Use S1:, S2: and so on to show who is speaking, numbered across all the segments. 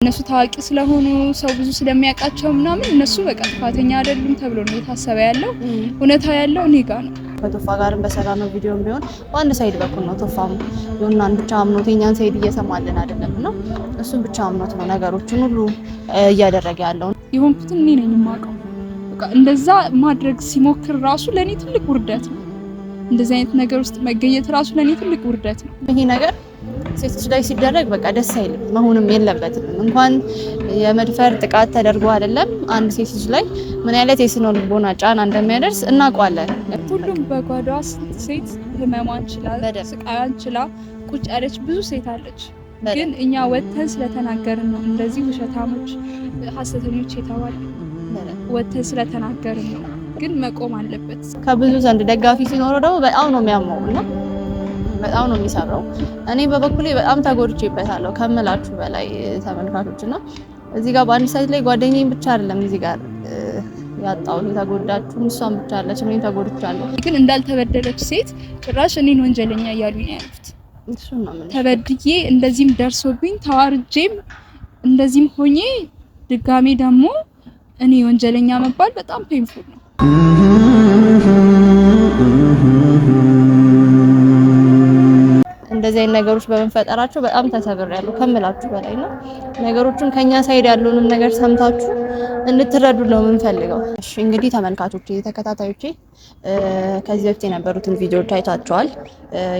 S1: እነሱ ታዋቂ ስለሆኑ ሰው ብዙ ስለሚያውቃቸው ምናምን እነሱ በቃ ጥፋተኛ አይደሉም ተብሎ ነው የታሰበ ያለው። እውነታው ያለው እኔ ጋር ነው።
S2: ከቶፋ ጋርም በሰራነው ቪዲዮም ቢሆን በአንድ ሳይድ በኩል ነው። ቶፋም የሆነን ብቻ አምኖት የኛን ሳይድ እየሰማልን አይደለም እና እሱም ብቻ አምኖት ነው ነገሮችን ሁሉ እያደረገ ያለው።
S1: የሆንኩትን እኔ ነኝ የማውቀው። በቃ እንደዛ ማድረግ ሲሞክር ራሱ ለኔ ትልቅ ውርደት ነው። እንደዚህ አይነት ነገር ውስጥ መገኘት ራሱ ለኔ ትልቅ ውርደት ነው።
S2: ይሄ ነገር ሴቶች ላይ ሲደረግ በቃ ደስ አይልም፣ መሆንም የለበትም። እንኳን የመድፈር ጥቃት ተደርጎ አይደለም አንድ ሴት ልጅ ላይ ምን አይነት የስነ ልቦና ጫና እንደሚያደርስ እናውቃለን።
S1: ሁሉም በጓዳዋ ሴት ህመሟን ችላ ስቃያን ችላ ቁጭ ያለች ብዙ ሴት አለች። ግን እኛ ወጥተን ስለተናገርን ነው እንደዚህ ውሸታሞች፣ ሐሰተኞች የተባለ ወጥተን ስለተናገርን ነው። ግን መቆም አለበት።
S2: ከብዙ ዘንድ ደጋፊ ሲኖረው ደግሞ በጣም ነው የሚያመው እና በጣም ነው የሚሰራው። እኔ በበኩሌ በጣም ተጎድቼበታለሁ ከምላችሁ በላይ ተመልካቾች እና እዚህ ጋር በአንድ ሳይት ላይ ጓደኛዬን ብቻ አይደለም እዚህ ጋር ያጣው የተጎዳችሁ እሷን ብቻ አለች። እኔም ተጎድቻለሁ።
S1: ግን እንዳልተበደለች ሴት ጭራሽ እኔን ወንጀለኛ እያሉኝ ነው ያሉት። ተበድዬ እንደዚህም ደርሶብኝ ተዋርጄም እንደዚህም ሆኜ ድጋሜ ደግሞ እኔ ወንጀለኛ መባል በጣም ፔንፉል ነው።
S2: እንደዚህ አይነት ነገሮች በመፈጠራቸው በጣም ተሰብሬያለሁ ከምላችሁ በላይ ነው። ነገሮችን ከኛ ሳይድ ያሉንን ነገር ሰምታችሁ እንድትረዱ ነው የምንፈልገው። እሺ እንግዲህ ተመልካቾቼ፣ ተከታታዮቼ ከዚህ በፊት የነበሩትን ቪዲዮዎች አይታችኋል።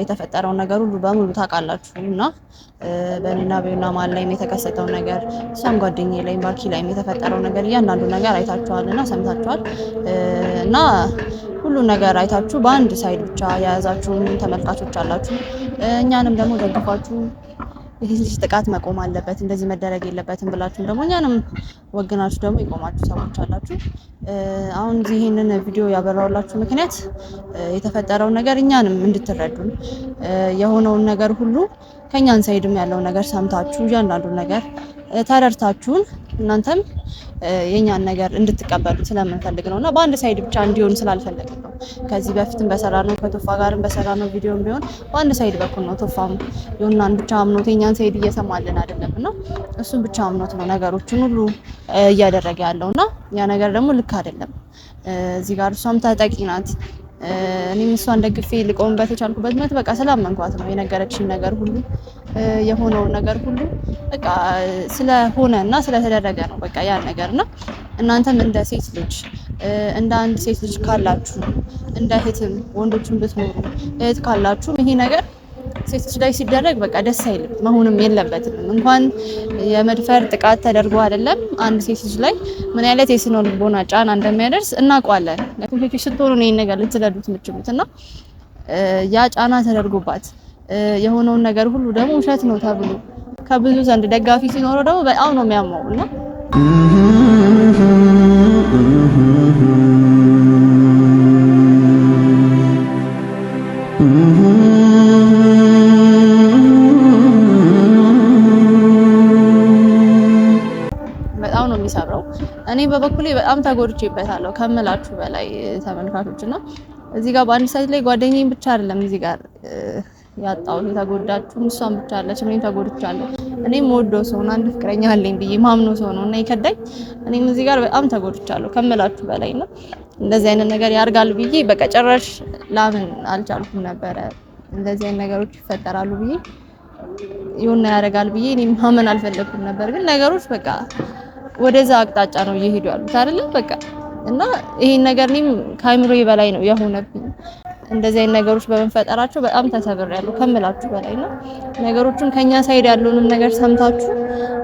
S2: የተፈጠረው ነገር ሁሉ በሙሉ ታውቃላችሁ እና በእኔና በዩና መሀል ላይ የተከሰተው ነገር እሷም ጓደኛዬ ላይ ባኪ ላይ የተፈጠረው ነገር እያንዳንዱ ነገር አይታችኋልና ሰምታችኋል እና ሁሉ ነገር አይታችሁ በአንድ ሳይድ ብቻ የያዛችሁን ተመልካቾች አላችሁ። እኛንም ደግሞ ደግፋችሁ ይህ ልጅ ጥቃት መቆም አለበት እንደዚህ መደረግ የለበትም ብላችሁ ደግሞ እኛንም ወግናችሁ ደግሞ የቆማችሁ ሰዎች አላችሁ። አሁን ይሄንን ቪዲዮ ያበራውላችሁ ምክንያት የተፈጠረው ነገር እኛንም እንድትረዱን የሆነውን ነገር ሁሉ ከኛን ሳይድም ያለው ነገር ሰምታችሁ እያንዳንዱ ነገር ተረድታችሁን እናንተም የኛን ነገር እንድትቀበሉ ስለምንፈልግ ነውና በአንድ ሳይድ ብቻ እንዲሆን ስላልፈለግን ነው። ከዚህ በፊትም በሰራነው ከቶፋ ጋርም በሰራነው ቪዲዮም ቢሆን በአንድ ሳይድ በኩል ነው። ቶፋም የሆነን ብቻ አምኖት የኛን ሳይድ እየሰማልን አይደለምና እሱም ብቻ አምኖት ነው ነገሮችን ሁሉ እያደረገ ያለውና ያ ነገር ደግሞ ልክ አይደለም። እዚህ ጋር እሷም ተጠቂ ናት። እኔም እሷን ደግፌ ልቆምበት የቻልኩበት ምክንያት በቃ ስላመንኳት ነው። የነገረችኝ ነገር ሁሉ የሆነው ነገር ሁሉ በቃ ስለሆነ እና ስለተደረገ ነው በቃ ያ ነገርና እናንተም እንደ ሴት ልጅ እንደ አንድ ሴት ልጅ ካላችሁ እንደ እህትም ወንዶችን ብትኖሩ እህት ካላችሁ ይሄ ነገር ሴቶች ላይ ሲደረግ በቃ ደስ አይልም፣ መሆንም የለበትም። እንኳን የመድፈር ጥቃት ተደርጎ አይደለም አንድ ሴት ልጅ ላይ ምን አይነት የስነ ልቦና ጫና እንደሚያደርስ እናውቃለን። ለኮንፊክሽን ስትሆኑ ነው ይሄን ነገር ልትረዱት የምትችሉትና ያ ጫና ተደርጎባት የሆነውን ነገር ሁሉ ደግሞ ውሸት ነው ተብሎ ከብዙ ዘንድ ደጋፊ ሲኖረው ደግሞ በጣም ነው የሚያመውና በጣም ነው የሚሰራው። እኔ በበኩሌ በጣም ተጎድቼበታለሁ ከምላችሁ በላይ ተመልካቾች እና እዚህ ጋር በአንድ ሳይት ላይ ጓደኛዬን ብቻ አይደለም እዚህ ጋር ያጣው የተጎዳችሁ እሷን ብቻ አለች። እኔም ተጎድቻለሁ። እኔም ወደው ሰው አንድ ፍቅረኛ አለኝ ብዬ ማምኖ ሰው ነው እና ይከዳኝ። እኔም እዚህ ጋር በጣም ተጎድቻለሁ ከምላችሁ በላይ ነው። እንደዚህ አይነት ነገር ያርጋል ብዬ በቃ ጭራሽ ላምን አልቻልኩም ነበረ። እንደዚህ አይነት ነገሮች ይፈጠራሉ ብዬ ይሁን ያደርጋል ብዬ እኔም ማመን አልፈለኩም ነበር። ግን ነገሮች በቃ ወደዛ አቅጣጫ ነው እየሄዱ ያሉት አይደል በቃ እና ይሄን ነገር እኔም ከአይምሮዬ በላይ ነው የሆነብኝ። እንደዚህ አይነት ነገሮች በመፈጠራቸው በጣም ተሰብሬያለሁ ከምላችሁ በላይ ነው። ነገሮችን ከኛ ሳይድ ያሉንን ነገር ሰምታችሁ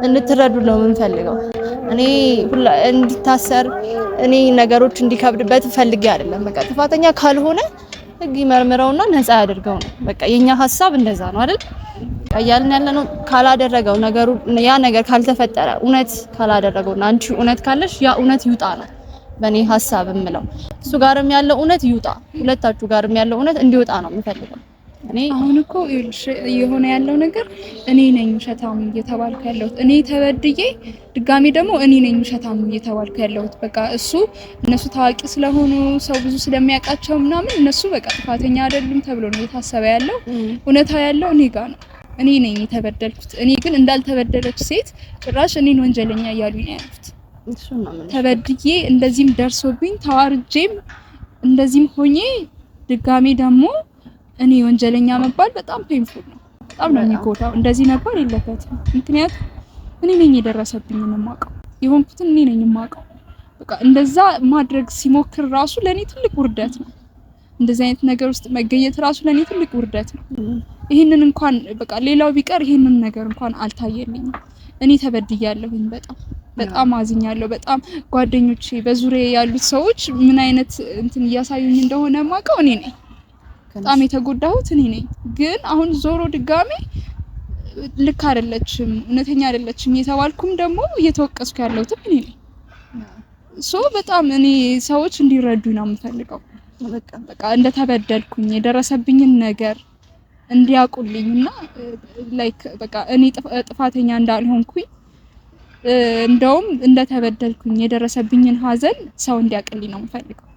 S2: እንድትረዱ ነው የምንፈልገው። እኔ እንዲታሰር እኔ ነገሮች እንዲከብድበት ፈልጌ አይደለም። በቃ ጥፋተኛ ካልሆነ ህግ ይመርምረውና ነፃ ያድርገው ነው በቃ የኛ ሐሳብ እንደዛ ነው አይደል? ያልን ያለነው ካላደረገው ነገሩ ያ ነገር ካልተፈጠረ እውነት ካላደረገውና አንቺ እውነት ካለሽ ያ እውነት ይውጣ ነው በእኔ ሐሳብ የምለው። እሱ ጋርም ያለው እውነት ይውጣ፣ ሁለታችሁ ጋርም ያለው እውነት እንዲወጣ ነው የምፈልገው። እኔ
S1: አሁን እኮ የሆነ ያለው ነገር እኔ ነኝ ውሸታም እየተባልኩ ያለሁት። እኔ ተበድዬ ድጋሜ ደግሞ እኔ ነኝ ውሸታም እየተባልኩ ያለሁት። በቃ እነሱ ታዋቂ ስለሆኑ ሰው ብዙ ስለሚያውቃቸው ምናምን እነሱ በቃ ጥፋተኛ አይደሉም ተብሎ ነው የታሰበ ያለው። እውነታው ያለው እኔ ጋር ነው። እኔ ነኝ የተበደልኩት። እኔ ግን እንዳልተበደለች ሴት ጭራሽ እኔን ወንጀለኛ እያሉኝ ነው ያሉት። ተበድዬ እንደዚህም ደርሶብኝ ተዋርጄም እንደዚህም ሆኜ ድጋሜ ደግሞ እኔ ወንጀለኛ መባል በጣም ፔንፉል ነው። በጣም ነው የሚጎዳው። እንደዚህ መባል የለበትም። ምክንያቱም እኔ ነኝ የደረሰብኝን የማውቀው፣ የሆንኩትን እኔ ነኝ የማውቀው። በቃ እንደዛ ማድረግ ሲሞክር ራሱ ለኔ ትልቅ ውርደት ነው። እንደዚህ አይነት ነገር ውስጥ መገኘት ራሱ ለኔ ትልቅ ውርደት ነው። ይሄንን እንኳን በቃ ሌላው ቢቀር ይሄንን ነገር እንኳን አልታየልኝም። እኔ ተበድያለሁኝ። በጣም አዝኛለሁ። በጣም ጓደኞቼ በዙሪያ ያሉት ሰዎች ምን አይነት እንትን እያሳዩኝ እንደሆነ ማውቀው እኔ ነኝ። በጣም የተጎዳሁት እኔ ነኝ። ግን አሁን ዞሮ ድጋሜ ልክ አይደለችም፣ እውነተኛ አይደለችም የተባልኩም ደግሞ እየተወቀስኩ ያለሁትም እኔ ነኝ። በጣም እኔ ሰዎች እንዲረዱኝ ነው የምፈልገው። በቃ እንደተበደልኩኝ የደረሰብኝን ነገር እንዲያውቁልኝና ላይክ በቃ እኔ ጥፋተኛ እንዳልሆንኩኝ እንደውም እንደተበደልኩኝ የደረሰብኝን ሀዘን ሰው እንዲያውቅልኝ ነው የምፈልገው።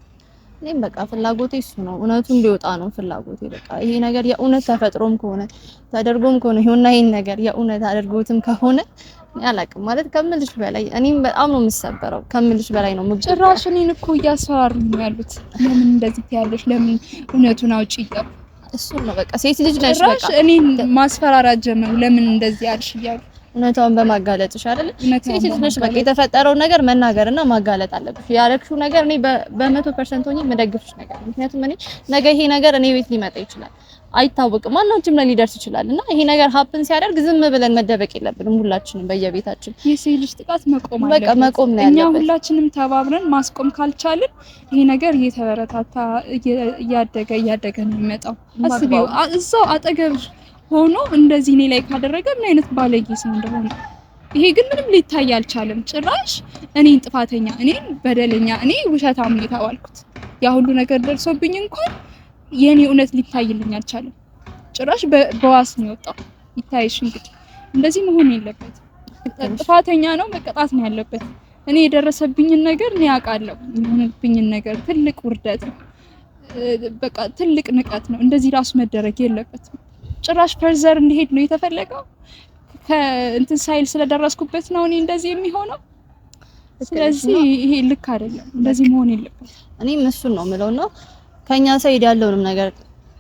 S2: እኔም በቃ ፍላጎቴ እሱ ነው፣ እውነቱ እንዲወጣ ነው ፍላጎቴ። በቃ ይሄ ነገር የእውነት ተፈጥሮም ከሆነ ተደርጎም ከሆነ ይሄን ነገር የእውነት አድርጎትም ከሆነ አላውቅም ማለት ከምልሽ በላይ እኔም በጣም ነው የምሰበረው። ከምልሽ በላይ ነው የምጎዳው።
S1: ጭራሽ እኔን እኮ እያስፈራሩኝ ነው ያሉት። ለምን እንደዚህ ትያለሽ? ለምን እውነቱን አውጪ እያሉ
S2: እሱ ነው በቃ ሴት ልጅ ነሽ። በቃ
S1: እኔን ማስፈራራት ጀመሩ። ለምን እንደዚህ አልሽ እያሉ
S2: እውነታውን በማጋለጥሽ አይደል? ሴት ልጅ ነሽ። በቃ የተፈጠረውን ነገር መናገርና ማጋለጥ አለብሽ። ያረክሽው ነገር እኔ በ100% ሆኜ የምደግፍሽ ነገር። ምክንያቱም እኔ ነገ ይሄ ነገር እኔ ቤት ሊመጣ ይችላል፣ አይታወቅም፣ ማንኛውም ላይ ሊደርስ ይችላል። እና ይሄ ነገር ሀፕን ሲያደርግ ዝም ብለን መደበቅ የለብንም። ሁላችንም በየቤታችን
S1: የሴት ልጅ ጥቃት መቆም አለበት።
S2: በቃ መቆም ነው ያለበት።
S1: እኛ ሁላችንም ተባብረን ማስቆም ካልቻልን ይሄ ነገር እየተበረታታ እያደገ ነው የሚመጣው። አስቢው፣ እዛው አጠገብሽ ሆኖ እንደዚህ እኔ ላይ ካደረገ ምን አይነት ባለጌ ሰው እንደሆነ። ይሄ ግን ምንም ሊታይ አልቻለም። ጭራሽ እኔን ጥፋተኛ፣ እኔን በደለኛ፣ እኔ ውሸታም ነው የተባልኩት። ያ ሁሉ ነገር ደርሶብኝ እንኳን የኔ እውነት ሊታይልኝ አልቻለም። ጭራሽ በዋስ ነው የወጣው። ይታይሽ እንግዲህ እንደዚህ መሆን የለበትም። ጥፋተኛ ነው፣ መቀጣት ነው ያለበት። እኔ የደረሰብኝን ነገር እኔ አውቃለሁ። የሆነብኝን ነገር ትልቅ ውርደት ነው፣ በቃ ትልቅ ንቀት ነው። እንደዚህ ራሱ መደረግ የለበትም። ጭራሽ ፈርዘር እንዲሄድ ነው የተፈለገው። ከእንትን ሳይል ስለደረስኩበት ነው እኔ እንደዚህ የሚሆነው። ስለዚህ ይሄ ልክ አይደለም፣ እንደዚህ መሆን የለበትም።
S2: እኔም እሱን ነው የምለውና ከኛ ሳይድ ያለውንም ነገር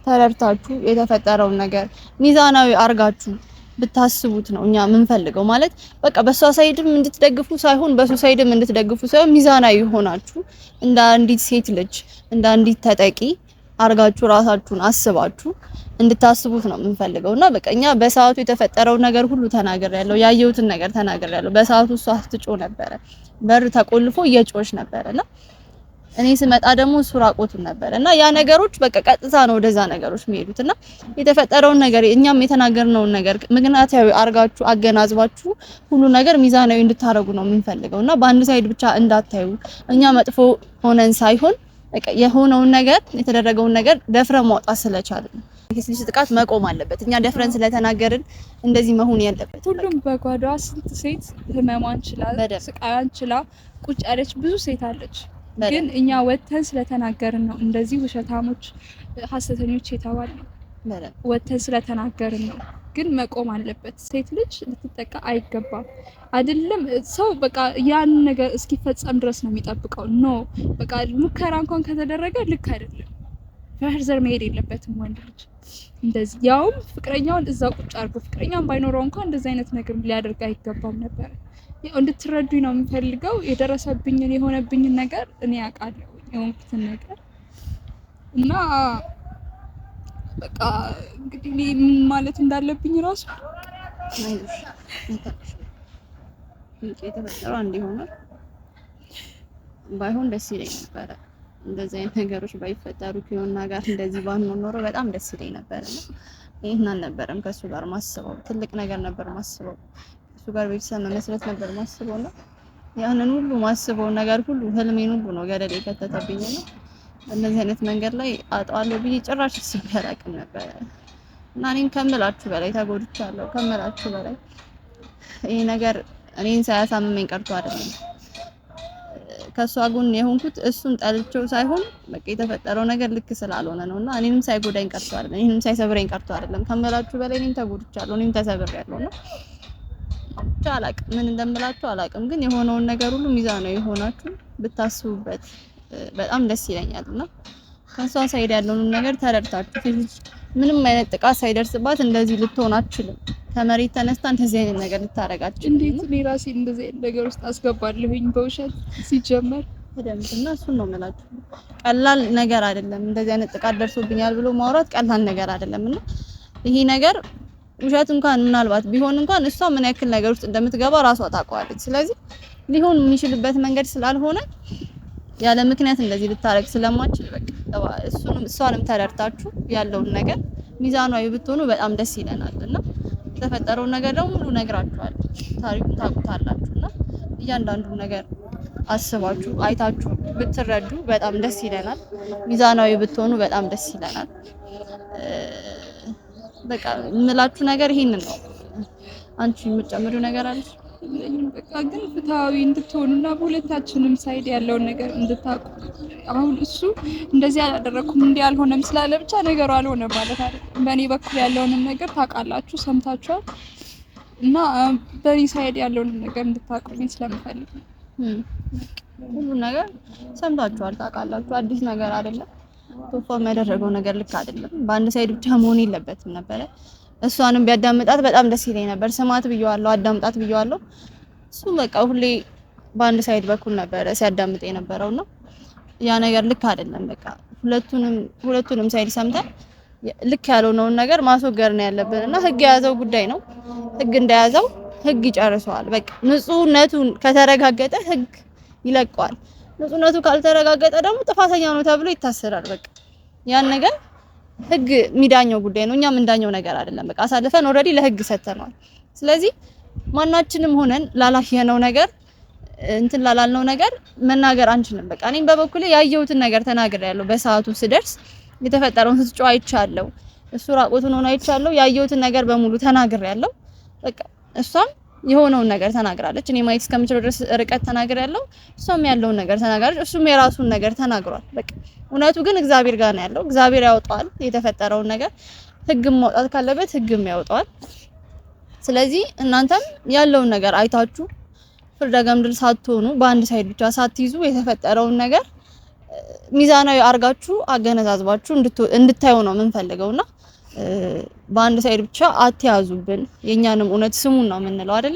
S2: ተረድታችሁ የተፈጠረውን ነገር ሚዛናዊ አርጋችሁ ብታስቡት ነው እኛ የምንፈልገው። ማለት በቃ በሷ ሳይድም እንድትደግፉ ሳይሆን በሱ ሳይድም እንድትደግፉ ሳይሆን ሚዛናዊ ሆናችሁ እንደ አንዲት ሴት ልጅ እንደ አንዲት ተጠቂ አርጋችሁ ራሳችሁን አስባችሁ እንድታስቡት ነው የምንፈልገውና በቃ እኛ በሰዓቱ የተፈጠረው ነገር ሁሉ ተናግሬያለሁ። ያየሁትን ነገር ተናግሬያለሁ። በሰዓቱ እሷ ስትጮህ ነበረ፣ በር ተቆልፎ እየጮህሽ ነበርና እኔ ስመጣ ደግሞ እሱ ራቆቱን ነበርና ያ ነገሮች በቃ ቀጥታ ነው ወደዛ ነገሮች የሚሄዱትና የተፈጠረውን ነገር እኛም የተናገርነውን ነገር ምክንያታዊ አርጋችሁ አገናዝባችሁ ሁሉ ነገር ሚዛናዊ እንድታረጉ ነው የምንፈልገውና በአንድ ሳይድ ብቻ እንዳታዩ። እኛ መጥፎ ሆነን ሳይሆን በቃ የሆነውን ነገር የተደረገውን ነገር ደፍረን ማውጣት ስለቻልን የሴት ልጅ ጥቃት መቆም አለበት። እኛ ደፍረን ስለተናገርን እንደዚህ መሆን ያለበት።
S1: ሁሉም በጓዳዋ ስንት ሴት ህመሟን ችላ ስቃያን ችላ ቁጭ ያለች ብዙ ሴት አለች። ግን እኛ ወተን ስለተናገርን ነው እንደዚህ ውሸታሞች፣ ሐሰተኞች የተባለው። ወተን ስለተናገርን ነው። ግን መቆም አለበት። ሴት ልጅ ልትጠቃ አይገባም። አይደለም ሰው በቃ ያን ነገር እስኪፈጸም ድረስ ነው የሚጠብቀው። ኖ በቃ ሙከራ እንኳን ከተደረገ ልክ አይደለም። ፈርዘር መሄድ የለበትም ወንድ ልጅ እንደዚህ። ያውም ፍቅረኛውን እዛው ቁጭ አድርጎ ፍቅረኛውን ባይኖረው እንኳን እንደዚህ አይነት ነገር ሊያደርግ አይገባም ነበር። ያው እንድትረዱኝ ነው የምፈልገው። የደረሰብኝን የሆነብኝን ነገር እኔ አውቃለሁ፣ የሆንኩትን ነገር እና በቃ እንግዲህ እኔ ምን ማለት እንዳለብኝ ራሱ
S2: የተፈጠረው እንዲሆነ ባይሆን ደስ ይለኝ ነበረ። እንደዚህ አይነት ነገሮች ባይፈጠሩ ከሆነና ጋር እንደዚህ ባንሆን ኖሮ በጣም ደስ ይለኝ ነበርና ይሄን አልነበረም ከሱ ጋር ማስበው። ትልቅ ነገር ነበር ማስበው። ከሱ ጋር ቤተሰብ መመስረት ነበር ማስበው ነው። ያንን ሁሉ ማስበው ነገር ሁሉ ህልሜን ሁሉ ነው ገደል የከተተብኝ ነው። እንደዚህ አይነት መንገድ ላይ አጣዋለሁ ብዬ ጭራሽ አስቤ አላውቅም ነበር እና እኔን ከምላችሁ በላይ ተጎድቻለሁ። ከምላችሁ በላይ ይሄ ነገር እኔን ሳያሳምመኝ ቀርቶ አይደለም ከሷ ጎን የሆንኩት እሱን ጠልቼው ሳይሆን በቃ የተፈጠረው ነገር ልክ ስላልሆነ ነውና እኔንም ሳይጎዳኝ ቀርቶ አይደለም፣ እኔንም ሳይሰብረኝ ቀርቶ አይደለም። ከመላችሁ በላይ እኔም ተጎድቻለሁ፣ እኔም ተሰብሬያለሁና ብቻ አላቅም፣ ምን እንደምላችሁ አላቅም። ግን የሆነውን ነገር ሁሉ ሚዛናዊ የሆናችሁ ብታስቡበት በጣም ደስ ይለኛልና ከሷ ሳይድ ያለውን ነገር ተረድታችሁ ምንም አይነት ጥቃት ሳይደርስባት እንደዚህ ልትሆን አትችልም። ከመሬት ተነስታ እንደዚህ አይነት ነገር ልታረጋችሁ
S1: እንዴት እኔ ራሴ እንደዚህ አይነት ነገር ውስጥ አስገባለሁኝ? በውሸት ሲጀመር
S2: እና እሱን ነው የምላችሁ። ቀላል ነገር አይደለም። እንደዚህ አይነት ጥቃት ደርሶብኛል ብሎ ማውራት ቀላል ነገር አይደለምና ይሄ ነገር ውሸት እንኳን ምናልባት ቢሆን እንኳን እሷ ምን ያክል ነገር ውስጥ እንደምትገባ ራሷ ታውቀዋለች። ስለዚህ ሊሆን የሚችልበት መንገድ ስላልሆነ ያለ ምክንያት እንደዚህ ልታረግ ስለማትችል በቃ እሷንም ተረድታችሁ ያለውን ነገር ሚዛናዊ ብትሆኑ በጣም ደስ ይለናልና የተፈጠረውን ነገር ደግሞ ሙሉ ነግራችኋለሁ። ታሪኩን ታውቁታላችሁና እያንዳንዱ ነገር አስባችሁ አይታችሁ ብትረዱ በጣም ደስ ይለናል። ሚዛናዊ ብትሆኑ በጣም ደስ ይለናል። በቃ የምላችሁ ነገር ይሄንን ነው። አንቺ የምትጨምሪው ነገር አለሽ?
S1: በቃ ግን ፍትሃዊ እንድትሆኑና በሁለታችንም ሳይድ ያለውን ነገር እንድታውቁ። አሁን እሱ እንደዚህ አላደረኩም እንዲህ አልሆነም ስላለ ብቻ ነገሩ አልሆነም ማለት አይደለም። በእኔ በኩል ያለውንም ነገር ታውቃላችሁ፣ ሰምታችኋል እና በእኔ ሳይድ ያለውን ነገር እንድታውቁልኝ ስለምፈልግ ነው።
S2: ሁሉ ነገር ሰምታችኋል፣ ታውቃላችሁ። አዲስ ነገር አይደለም። ቶፋም ያደረገው ነገር ልክ አይደለም። በአንድ ሳይድ ብቻ መሆን የለበትም ነበረ። እሷንም ቢያዳምጣት በጣም ደስ ይለኝ ነበር። ስማት ብየዋለሁ፣ አዳምጣት ብየዋለሁ። እሱ በቃ ሁሌ በአንድ ሳይድ በኩል ነበረ ሲያዳምጥ የነበረውና ያ ነገር ልክ አይደለም። በቃ ሁለቱንም ሳይድ ሰምተን ልክ ያልሆነውን ነገር ማስወገድ ነው ያለብንና ህግ የያዘው ጉዳይ ነው። ህግ እንደያዘው ህግ ይጨርሰዋል። በቃ ንጹህነቱን ከተረጋገጠ ህግ ይለቀዋል። ንጹህነቱ ካልተረጋገጠ ደግሞ ጥፋተኛ ነው ተብሎ ይታሰራል። በቃ ያን ነገር ህግ ሚዳኘው ጉዳይ ነው። እኛም እንዳኘው ነገር አይደለም። በቃ አሳልፈን ኦልሬዲ ለህግ ሰጥተናል። ስለዚህ ማናችንም ሆነን ላላየነው ነገር እንትን ላላልነው ነገር መናገር አንችልም። በቃ እኔም በበኩሌ ያየሁትን ነገር ተናግሬያለሁ። በሰዓቱ ስደርስ የተፈጠረውን ስትጮህ አይቻለሁ። እሱ ራቆቱን ሆኖ አይቻለሁ። ያየሁትን ነገር በሙሉ ተናግሬያለሁ። በቃ እሷም የሆነውን ነገር ተናግራለች። እኔ ማየት እስከምችለው ድረስ ርቀት ተናግሬያለሁ። እሷም ያለውን ነገር ተናግራለች። እሱም የራሱን ነገር ተናግሯል። በቃ እውነቱ ግን እግዚአብሔር ጋር ነው ያለው። እግዚአብሔር ያወጣዋል የተፈጠረውን ነገር። ህግም ማውጣት ካለበት ህግም ያወጣዋል። ስለዚህ እናንተም ያለውን ነገር አይታችሁ ፍርደ ገምድል ሳትሆኑ በአንድ ሳይድ ብቻ ሳትይዙ የተፈጠረውን ነገር ሚዛናዊ አርጋችሁ አገነዛዝባችሁ እንድታዩ ነው የምንፈልገውና በአንድ ሳይድ ብቻ አትያዙብን። የኛንም እውነት ስሙን ነው የምንለው አይደል?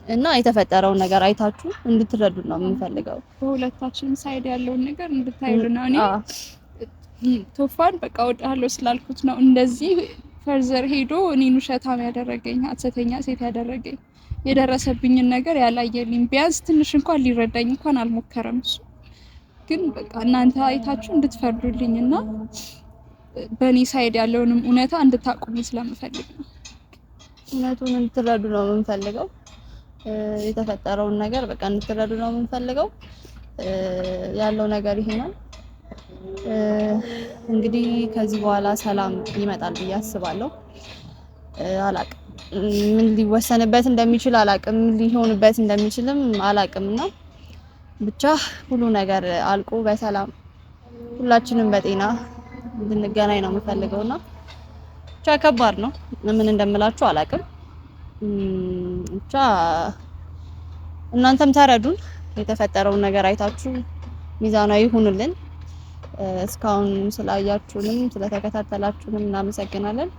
S2: እና የተፈጠረውን ነገር አይታችሁ እንድትረዱ ነው የምንፈልገው።
S1: በሁለታችንም ሳይድ ያለውን ነገር እንድታዩልና እኔ ቶፋን በቃ ወጣለሁ ስላልኩት ነው እንደዚህ ፈርዘር ሄዶ እኔን ውሸታም ያደረገኝ፣ ሐሰተኛ ሴት ያደረገኝ፣ የደረሰብኝን ነገር ያላየልኝ፣ ቢያንስ ትንሽ እንኳን ሊረዳኝ እንኳን አልሞከረም። እሱ ግን በቃ እናንተ አይታችሁ እንድትፈርዱልኝና በእኔ ሳይድ ያለውንም እውነታ እንድታቁልኝ ስለምፈልግ ነው።
S2: እውነቱን እንድትረዱ ነው የምንፈልገው። የተፈጠረውን ነገር በቃ እንድትረዱ ነው የምንፈልገው። ያለው ነገር ይሄ ነው። እንግዲህ ከዚህ በኋላ ሰላም ይመጣል ብዬ አስባለሁ። አላቅም ምን ሊወሰንበት እንደሚችል አላቅም፣ ምን ሊሆንበት እንደሚችልም አላቅምና ብቻ ሁሉ ነገር አልቆ በሰላም ሁላችንም በጤና እንድንገናኝ ነው የምፈልገውና ብቻ ከባድ ነው። ምን እንደምላችሁ አላቅም። ብቻ እናንተም ተረዱን። የተፈጠረውን ነገር አይታችሁ ሚዛናዊ ሁኑልን። እስካሁን ስላያችሁንም ስለተከታተላችሁንም እናመሰግናለን።